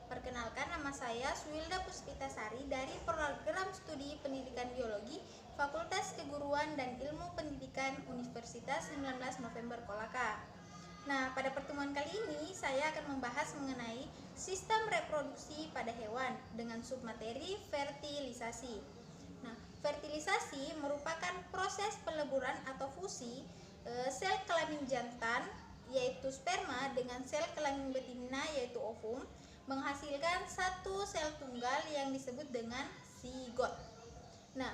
Perkenalkan, nama saya Suwilda Puspitasari dari Program Studi Pendidikan Biologi Fakultas Keguruan dan Ilmu Pendidikan Universitas 19 November Kolaka. Nah, pada pertemuan kali ini saya akan membahas mengenai sistem reproduksi pada hewan dengan submateri fertilisasi. Nah, fertilisasi merupakan proses peleburan atau fusi sel kelamin jantan yaitu sperma dengan sel kelamin betina yaitu ovum menghasilkan satu sel tunggal yang disebut dengan zigot. Nah,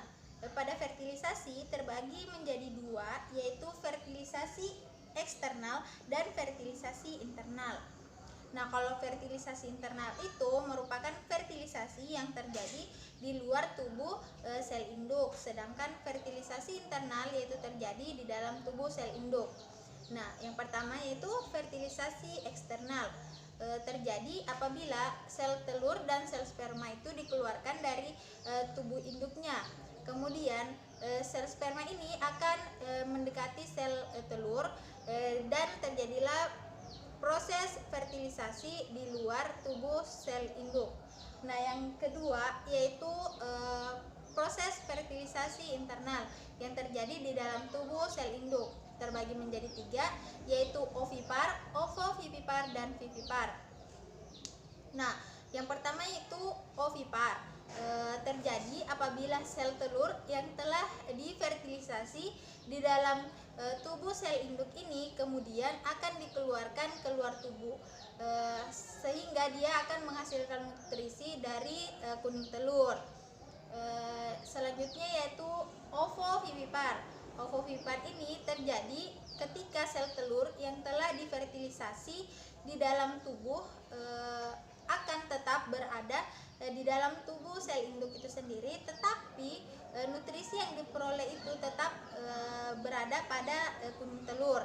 pada fertilisasi terbagi menjadi dua, yaitu fertilisasi eksternal dan fertilisasi internal. Nah, kalau fertilisasi internal itu merupakan fertilisasi yang terjadi di luar tubuh sel induk, sedangkan fertilisasi internal yaitu terjadi di dalam tubuh sel induk. Nah, yang pertama yaitu fertilisasi eksternal. Terjadi apabila sel telur dan sel sperma itu dikeluarkan dari tubuh induknya. Kemudian sel sperma ini akan mendekati sel telur dan terjadilah proses fertilisasi di luar tubuh sel induk. Nah, yang kedua yaitu proses fertilisasi internal yang terjadi di dalam tubuh sel induk. Terbagi menjadi tiga, yaitu ovipar, ovovivipar, dan vivipar. Nah, yang pertama itu ovipar. Terjadi apabila sel telur yang telah difertilisasi di dalam tubuh sel induk ini kemudian akan dikeluarkan keluar tubuh sehingga dia akan menghasilkan nutrisi dari kuning telur. Selanjutnya yaitu ovovivipar. Ovovivipar ini terjadi ketika sel telur yang telah difertilisasi di dalam tubuh akan tetap berada di dalam tubuh sel induk itu sendiri, tetapi nutrisi yang diperoleh itu tetap berada pada kuning telur.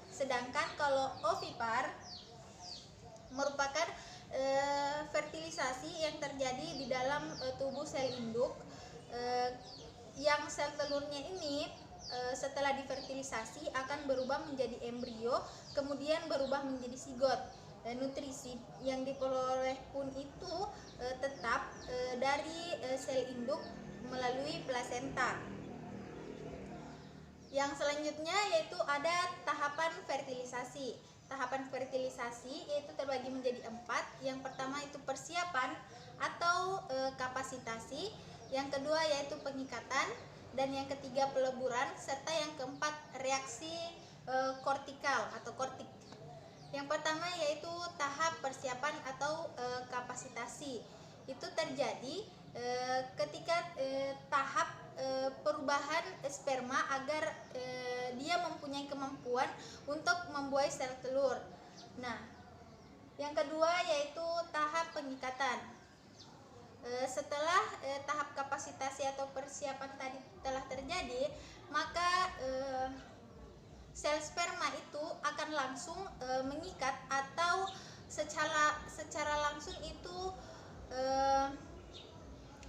Sedangkan kalau ovipar merupakan fertilisasi yang terjadi di dalam tubuh sel induk yang sel telurnya ini setelah difertilisasi akan berubah menjadi embrio, kemudian berubah menjadi zigot. Dan nutrisi yang diperoleh pun itu tetap dari sel induk melalui plasenta. Yang selanjutnya yaitu ada tahapan fertilisasi. Tahapan fertilisasi yaitu terbagi menjadi 4. Yang pertama itu persiapan atau kapasitasi. Yang kedua yaitu pengikatan. Dan yang ketiga peleburan. Serta yang keempat reaksi kortikal atau kortik. Yang pertama yaitu tahap persiapan atau kapasitasi. Itu terjadi ketika tahap perubahan sperma agar dia mempunyai kemampuan untuk membuai sel telur. Nah, yang kedua yaitu tahap pengikatan. Setelah tahap kapasitasi atau persiapan tadi telah terjadi, maka sel sperma itu akan langsung mengikat atau secara langsung itu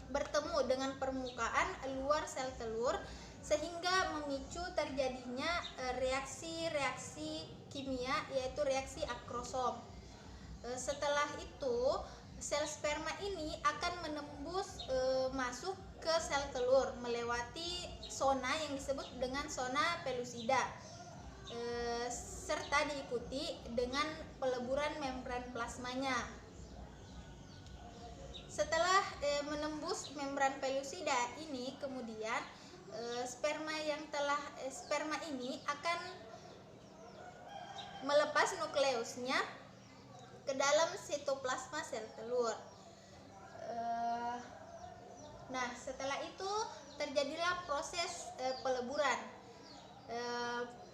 bertemu dengan permukaan luar sel telur sehingga memicu terjadinya reaksi-reaksi kimia yaitu reaksi akrosom. Setelah itu sel sperma ini akan menembus masuk ke sel telur melewati zona yang disebut dengan zona pelusida serta diikuti dengan peleburan membran plasmanya. Setelah menembus membran pelusida ini kemudian sperma ini akan melepas nukleusnya ke dalam sitoplasma sel telur. Nah, setelah itu terjadilah proses peleburan.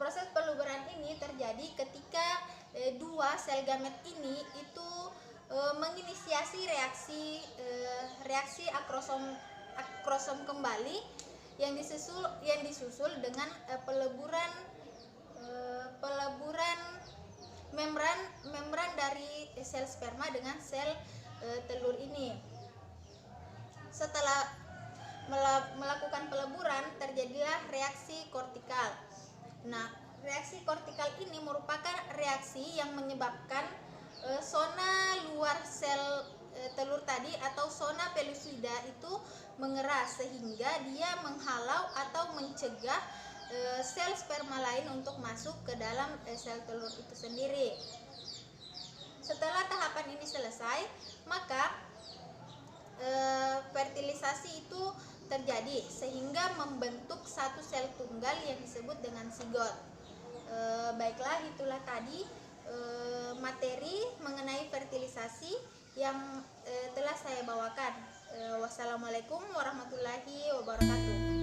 Proses peleburan ini terjadi ketika dua sel gamet ini itu menginisiasi reaksi akrosom kembali yang disusul dengan peleburan membran dari sel sperma dengan sel telur ini. Setelah melakukan peleburan terjadilah reaksi kortikal. Nah, reaksi kortikal ini merupakan reaksi yang menyebabkan zona luar sel telur tadi atau zona pellucida itu mengeras sehingga dia menghalau atau mencegah sel sperma lain untuk masuk ke dalam sel telur itu sendiri. Setelah tahapan ini selesai, maka fertilisasi itu terjadi sehingga membentuk satu sel tunggal yang disebut dengan zigot. Baiklah, itulah tadi materi mengenai fertilisasi yang telah saya bawakan. Wassalamualaikum warahmatullahi wabarakatuh.